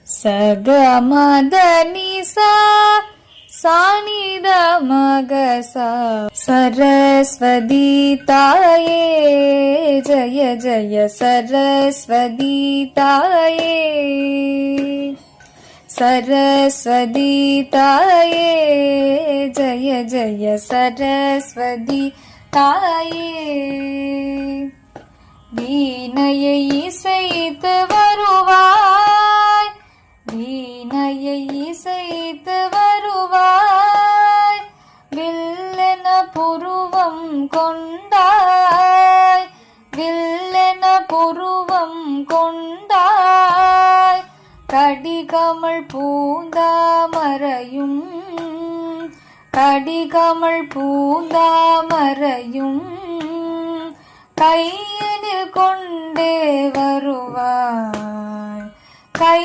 சக மத நிசா சானித மகசா. சரஸ்வதி தாயே ஜய ஜய சரஸ்வதி தாயே. சரஸ்வதி தாயே ஜய ஜய சரஸ்வதி தாயே. வீணையை இசைத்து வருவாய், வீணையை இசைத்து வருவாய். வில்லென புருவம் கொண்டாய், வில்லென புருவம் கொண்டாய். கடிகமழ் பூந்தாமரையும், கடிகமழ் பூந்தாமரையும் கையினில் கொண்டே வருவாய். கை